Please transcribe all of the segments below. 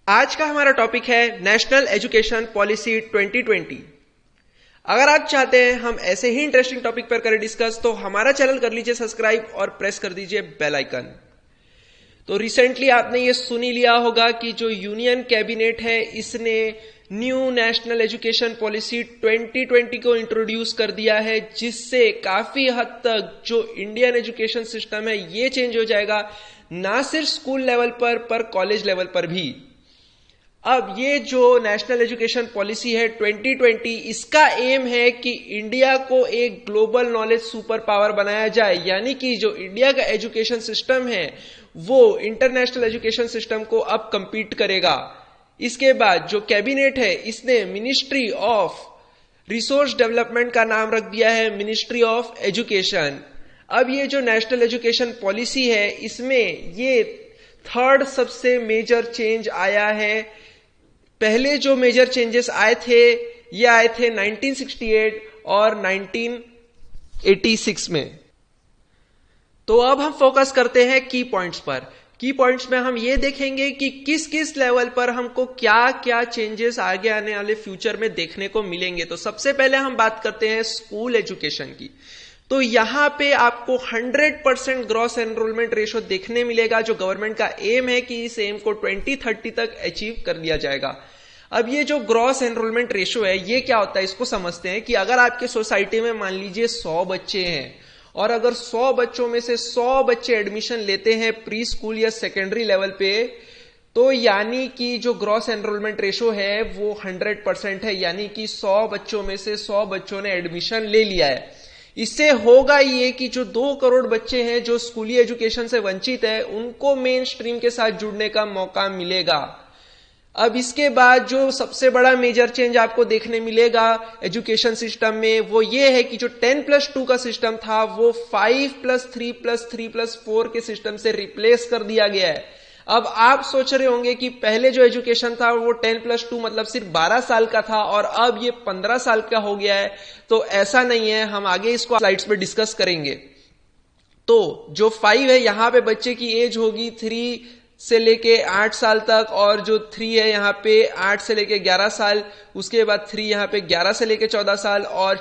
आज का हमारा टॉपिक है नेशनल एजुकेशन पॉलिसी 2020। अगर आप चाहते हैं हम ऐसे ही इंटरेस्टिंग टॉपिक पर करें डिस्कस, तो हमारा चैनल कर लीजिए सब्सक्राइब और प्रेस कर दीजिए बेल आइकन। तो रिसेंटली आपने ये सुन ही लिया होगा कि जो यूनियन कैबिनेट है इसने न्यू नेशनल एजुकेशन पॉलिसी 2020 को इंट्रोड्यूस कर दिया है, जिससे काफी हद तक जो इंडियन एजुकेशन सिस्टम है ये चेंज हो जाएगा, ना सिर्फ स्कूल लेवल पर कॉलेज लेवल पर भी। अब ये जो नेशनल एजुकेशन पॉलिसी है 2020, इसका एम है कि इंडिया को एक ग्लोबल नॉलेज सुपर पावर बनाया जाए, यानी कि जो इंडिया का एजुकेशन सिस्टम है वो इंटरनेशनल एजुकेशन सिस्टम को अब compete करेगा। इसके बाद जो कैबिनेट है इसने मिनिस्ट्री ऑफ रिसोर्स डेवलपमेंट का नाम रख दिया है मिनिस्ट्री ऑफ एजुकेशन। अब ये जो नेशनल एजुकेशन पॉलिसी है इसमें ये थर्ड सबसे मेजर चेंज आया है। पहले जो मेजर चेंजेस आए थे ये आए थे 1968 और 1986 में। तो अब हम फोकस करते हैं की पॉइंट्स पर। की पॉइंट्स में हम ये देखेंगे कि किस किस लेवल पर हमको क्या क्या चेंजेस आगे आने वाले फ्यूचर में देखने को मिलेंगे। तो सबसे पहले हम बात करते हैं स्कूल एजुकेशन की। तो यहां पे आपको 100% ग्रॉस एनरोलमेंट रेशो देखने मिलेगा, जो गवर्नमेंट का एम है कि इस एम को 2030 तक अचीव कर लिया जाएगा। अब ये जो ग्रॉस एनरोलमेंट रेशो है ये क्या होता है, इसको समझते हैं कि अगर आपके सोसाइटी में मान लीजिए 100 बच्चे हैं और अगर 100 बच्चों में से 100 बच्चे एडमिशन लेते हैं प्री स्कूल या सेकेंडरी लेवल पे, तो यानी कि जो ग्रॉस एनरोलमेंट रेशो है वो 100% है, यानी कि 100 बच्चों में से 100 बच्चों ने एडमिशन ले लिया है। इससे होगा ये कि जो 2 करोड़ बच्चे हैं जो स्कूली एजुकेशन से वंचित है उनको मेन स्ट्रीम के साथ जुड़ने का मौका मिलेगा। अब इसके बाद जो सबसे बड़ा मेजर चेंज आपको देखने मिलेगा एजुकेशन सिस्टम में वो ये है कि जो 10+2 का सिस्टम था वो 5+3+3+4 के सिस्टम से रिप्लेस कर दिया गया है। अब आप सोच रहे होंगे कि पहले जो एजुकेशन था वो 10+2 मतलब सिर्फ 12 साल का था और अब ये 15 साल का हो गया है। तो ऐसा नहीं है, हम आगे इसको स्लाइड्स में डिस्कस करेंगे। तो जो 5 है यहां पे बच्चे की एज होगी 3 से लेके 8 साल तक, और जो 3 है यहाँ पे 8 से लेके 11 साल, उसके बाद 3 यहाँ पे 11 से लेके 14 साल और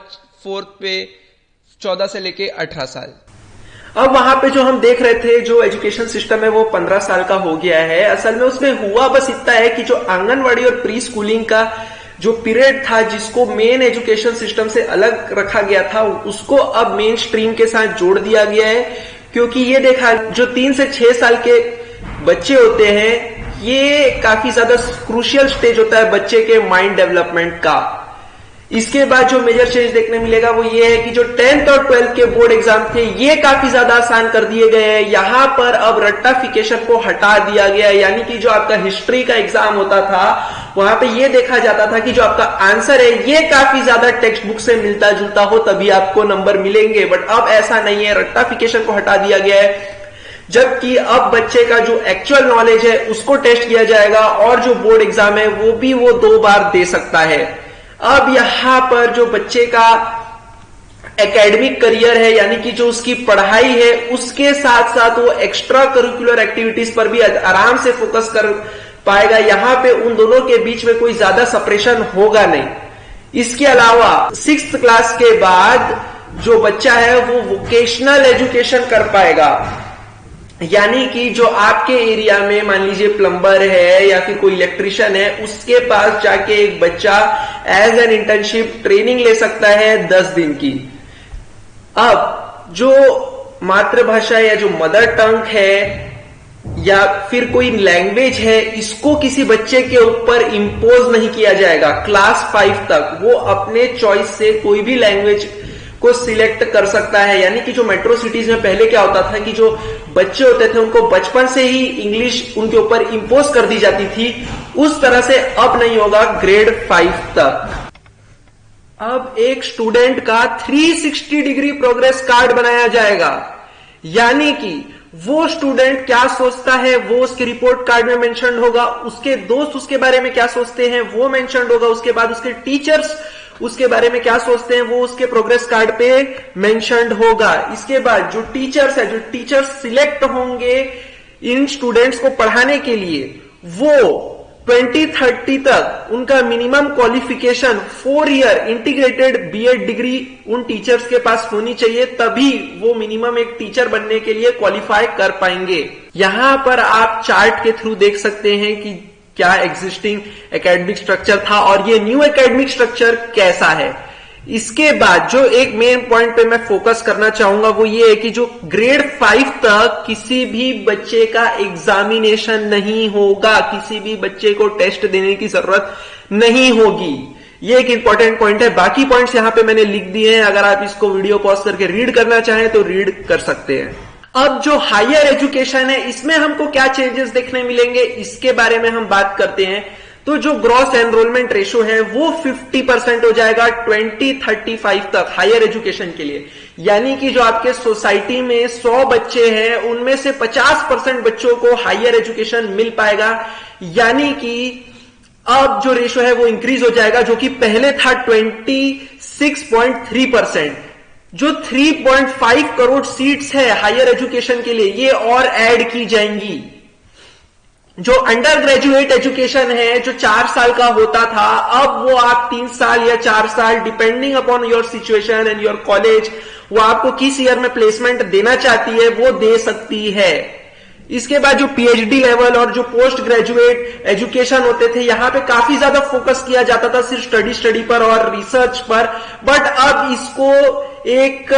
4 पे 14 से लेके 18 साल। अब वहां पे जो हम देख रहे थे जो एजुकेशन सिस्टम है वो 15 साल का हो गया है। असल में उसमें हुआ बस इतना है कि जो आंगनवाड़ी और प्री स्कूलिंग का जो पीरियड था जिसको मेन एजुकेशन सिस्टम से अलग रखा गया था उसको अब मेन स्ट्रीम के साथ जोड़ दिया गया है, क्योंकि ये देखा जो 3 से 6 साल के बच्चे होते हैं ये काफी ज्यादा क्रूशियल स्टेज होता है बच्चे के माइंड डेवलपमेंट का। इसके बाद जो मेजर चेंज देखने मिलेगा वो ये है कि जो 10th और 12th के बोर्ड एग्जाम थे ये काफी ज्यादा आसान कर दिए गए हैं। यहां पर अब रट्टाफिकेशन को हटा दिया गया है, यानी कि जो आपका हिस्ट्री का एग्जाम होता था वहां पे ये देखा जाता था कि जो आपका आंसर है ये काफी ज्यादा टेक्स्ट बुक से मिलता जुलता हो तभी आपको नंबर मिलेंगे, बट अब ऐसा नहीं है, रट्टाफिकेशन को हटा दिया गया है। जबकि अब बच्चे का जो एक्चुअल नॉलेज है उसको टेस्ट किया जाएगा और जो बोर्ड एग्जाम है वो भी वो 2 बार दे सकता है। अब यहां पर जो बच्चे का एकेडमिक करियर है यानी कि जो उसकी पढ़ाई है उसके साथ साथ वो एक्स्ट्रा करिकुलर एक्टिविटीज पर भी आराम से फोकस कर पाएगा। यहां पे उन दोनों के बीच में कोई ज्यादा सेपरेशन होगा नहीं। इसके अलावा 6th क्लास के बाद जो बच्चा है वो वोकेशनल एजुकेशन कर पाएगा, यानी कि जो आपके एरिया में मान लीजिए प्लम्बर है या फिर कोई इलेक्ट्रिशियन है उसके पास जाके एक बच्चा एज एन इंटर्नशिप ट्रेनिंग ले सकता है 10 दिन की। अब जो मातृभाषा या जो मदर टंग है या फिर कोई लैंग्वेज है इसको किसी बच्चे के ऊपर इंपोज नहीं किया जाएगा। क्लास 5 तक वो अपने चॉइस से कोई भी लैंग्वेज को सिलेक्ट कर सकता है, यानी कि जो मेट्रो सिटीज में पहले क्या होता था कि जो बच्चे होते थे उनको बचपन से ही इंग्लिश उनके ऊपर इंपोज कर दी जाती थी, उस तरह से अब नहीं होगा ग्रेड 5 तक। अब एक स्टूडेंट का 360 डिग्री प्रोग्रेस कार्ड बनाया जाएगा, यानी कि वो स्टूडेंट क्या सोचता है वो उसके रिपोर्ट कार्ड में मेंशन होगा, उसके दोस्त उसके बारे में क्या सोचते हैं वो मेंशन होगा, उसके बाद उसके टीचर्स उसके बारे में क्या सोचते हैं वो उसके प्रोग्रेस कार्ड पे मेंशन्ड होगा। इसके बाद जो टीचर्स है, जो टीचर्स सिलेक्ट होंगे इन स्टूडेंट्स को पढ़ाने के लिए, वो 2030 तक उनका minimum qualification 4 year integrated BEd degree उन टीचर्स के पास होनी चाहिए, तभी वो मिनिमम एक टीचर बनने के लिए क्वालिफाई कर पाएंगे। यहां पर आप चार्ट के थ्रू देख सकते हैं कि क्या एग्जिस्टिंग एकेडमिक स्ट्रक्चर था और ये न्यू एकेडमिक स्ट्रक्चर कैसा है। इसके बाद जो एक मेन पॉइंट पे मैं फोकस करना चाहूंगा वो ये है कि जो ग्रेड 5 तक किसी भी बच्चे का एग्जामिनेशन नहीं होगा, किसी भी बच्चे को टेस्ट देने की जरूरत नहीं होगी। ये एक इंपॉर्टेंट पॉइंट है। बाकी पॉइंट्स यहां पे मैंने लिख दिए हैं, अगर आप इसको वीडियो पॉज करके रीड करना चाहें तो रीड कर सकते हैं। अब जो हायर एजुकेशन है इसमें हमको क्या चेंजेस देखने मिलेंगे इसके बारे में हम बात करते हैं। तो जो ग्रॉस एनरोलमेंट रेशो है वो 50% हो जाएगा 2035 तक हायर एजुकेशन के लिए। यानी कि जो आपके सोसाइटी में 100 बच्चे हैं उनमें से 50% बच्चों को हायर एजुकेशन मिल पाएगा। यानी कि अब जो रेशो है वो इंक्रीज हो जाएगा, जो कि पहले था 26.3%। जो 3.5 करोड़ सीट्स है हायर एजुकेशन के लिए ये और ऐड की जाएंगी। जो अंडर ग्रेजुएट एजुकेशन है जो 4 साल का होता था, अब वो आप 3 साल या 4 साल depending upon your situation and your college, वो आपको किस ईयर में प्लेसमेंट देना चाहती है वो दे सकती है। इसके बाद जो पीएचडी लेवल और जो पोस्ट ग्रेजुएट एजुकेशन होते थे, यहां पे काफी ज्यादा फोकस किया जाता था सिर्फ स्टडी पर और रिसर्च पर, बट अब इसको एक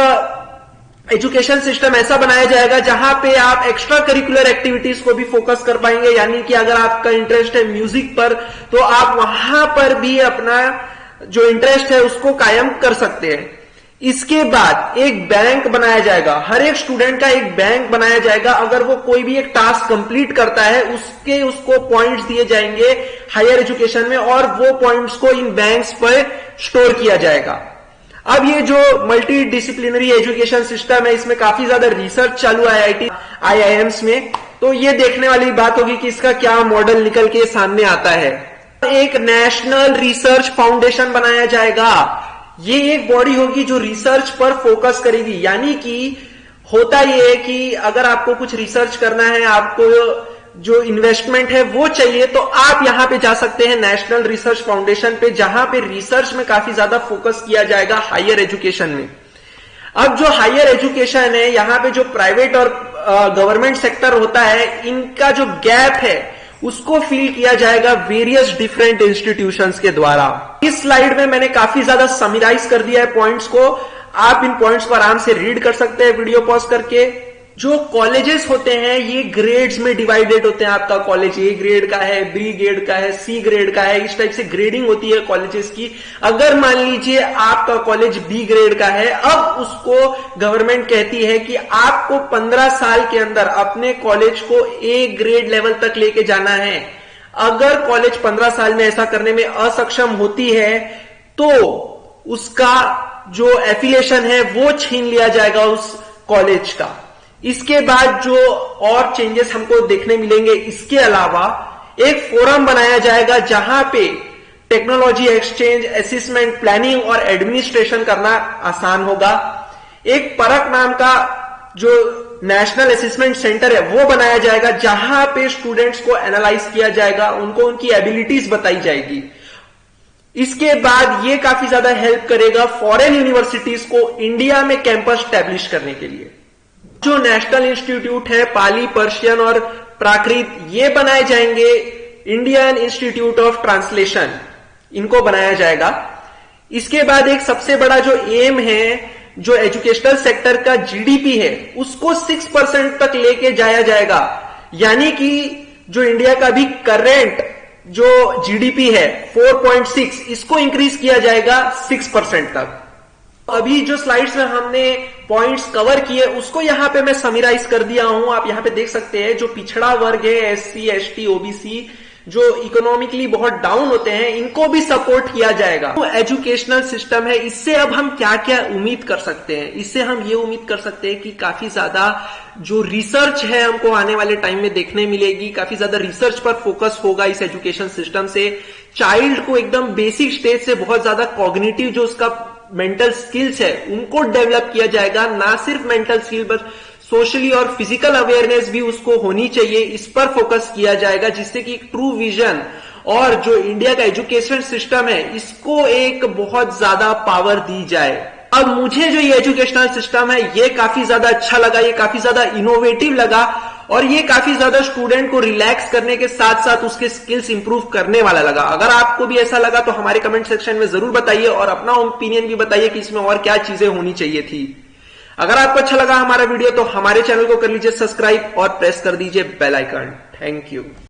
एजुकेशन सिस्टम ऐसा बनाया जाएगा जहां पे आप एक्स्ट्रा करिकुलर एक्टिविटीज को भी फोकस कर पाएंगे। यानी कि अगर आपका इंटरेस्ट है म्यूजिक पर तो आप वहां पर भी अपना जो इंटरेस्ट है उसको कायम कर सकते हैं। इसके बाद एक बैंक बनाया जाएगा, हर एक स्टूडेंट का एक बैंक बनाया जाएगा। अगर वो कोई भी एक टास्क कंप्लीट करता है उसको पॉइंट्स दिए जाएंगे हायर एजुकेशन में और वो पॉइंट्स को इन बैंक्स पर स्टोर किया जाएगा। अब ये जो मल्टी डिसिप्लिनरी एजुकेशन सिस्टम है इसमें काफी ज्यादा रिसर्च चालू है आईआईएम्स में, तो ये देखने वाली बात होगी कि इसका क्या मॉडल निकल के सामने आता है। एक नेशनल रिसर्च फाउंडेशन बनाया जाएगा। ये एक बॉडी होगी जो रिसर्च पर फोकस करेगी। यानी कि होता ये है कि अगर आपको कुछ रिसर्च करना है, आपको जो इन्वेस्टमेंट है वो चाहिए, तो आप यहां पे जा सकते हैं नेशनल रिसर्च फाउंडेशन पे, जहां पे रिसर्च में काफी ज्यादा फोकस किया जाएगा हायर एजुकेशन में। अब जो हायर एजुकेशन है यहां पे जो प्राइवेट और गवर्नमेंट सेक्टर होता है, इनका जो गैप है उसको फिल किया जाएगा वेरियस डिफरेंट इंस्टीट्यूशंस के द्वारा। इस स्लाइड में मैंने काफी ज्यादा समराइज कर दिया है पॉइंट्स को, आप इन पॉइंट्स को आराम से रीड कर सकते हैं वीडियो पॉज करके। जो कॉलेजेस होते हैं ये ग्रेड्स में डिवाइडेड होते हैं। आपका कॉलेज ए ग्रेड का है, बी ग्रेड का है, सी ग्रेड का है, इस टाइप से ग्रेडिंग होती है कॉलेजेस की। अगर मान लीजिए आपका कॉलेज बी ग्रेड का है, अब उसको गवर्नमेंट कहती है कि आपको 15 साल के अंदर अपने कॉलेज को ए ग्रेड लेवल तक लेके जाना है। अगर कॉलेज 15 साल में ऐसा करने में असक्षम होती है तो उसका जो एफिलिएशन है वो छीन लिया जाएगा उस कॉलेज का। इसके बाद जो और चेंजेस हमको देखने मिलेंगे, इसके अलावा एक फोरम बनाया जाएगा जहां पे टेक्नोलॉजी एक्सचेंज, असेसमेंट, प्लानिंग और एडमिनिस्ट्रेशन करना आसान होगा। एक परख नाम का जो नेशनल असेसमेंट सेंटर है वो बनाया जाएगा, जहां पे स्टूडेंट्स को एनालाइज किया जाएगा, उनको उनकी एबिलिटीज बताई जाएगी। इसके बाद ये काफी ज्यादा हेल्प करेगा फॉरेन यूनिवर्सिटीज को इंडिया में कैंपस स्टैब्लिश करने के लिए। जो नेशनल इंस्टीट्यूट है पाली, पर्शियन और प्राकृत, ये बनाए जाएंगे। इंडियन इंस्टीट्यूट ऑफ ट्रांसलेशन, इनको बनाया जाएगा। इसके बाद एक सबसे बड़ा जो एम है, जो एजुकेशनल सेक्टर का जीडीपी है उसको 6% तक लेके जाया जाएगा। यानी कि जो इंडिया का भी करेंट जो जीडीपी है 4.6, इसको इंक्रीज किया जाएगा 6% तक। अभी जो स्लाइड्स में हमने पॉइंट्स कवर किए उसको यहां पे मैं समराइज कर दिया हूं। आप यहां पे देख सकते हैं जो पिछड़ा वर्ग है, एससी, एसटी, ओबीसी, जो इकोनॉमिकली बहुत डाउन होते हैं, इनको भी सपोर्ट किया जाएगा। तो एजुकेशनल सिस्टम है, इससे अब हम क्या क्या उम्मीद कर सकते हैं? इससे हम ये उम्मीद कर सकते हैं कि काफी ज्यादा जो रिसर्च है हमको आने वाले टाइम में देखने मिलेगी। काफी ज्यादा रिसर्च पर फोकस होगा इस एजुकेशन सिस्टम से। चाइल्ड को एकदम बेसिक स्टेज से बहुत ज्यादा कॉग्निटिव जो उसका मेंटल स्किल्स है उनको डेवलप किया जाएगा। ना सिर्फ मेंटल स्किल बट सोशली और फिजिकल अवेयरनेस भी उसको होनी चाहिए, इस पर फोकस किया जाएगा, जिससे कि ट्रू विजन और जो इंडिया का एजुकेशन सिस्टम है इसको एक बहुत ज्यादा पावर दी जाए। अब मुझे जो ये एजुकेशनल सिस्टम है ये काफी ज्यादा अच्छा लगा, ये काफी ज्यादा इनोवेटिव लगा और ये काफी ज्यादा स्टूडेंट को रिलैक्स करने के साथ साथ उसके स्किल्स इंप्रूव करने वाला लगा। अगर आपको भी ऐसा लगा तो हमारे कमेंट सेक्शन में जरूर बताइए और अपना ओपिनियन भी बताइए कि इसमें और क्या चीजें होनी चाहिए थी। अगर आपको अच्छा लगा हमारा वीडियो तो हमारे चैनल को कर लीजिए सब्सक्राइब और प्रेस कर दीजिए बेल आइकन। Thank you.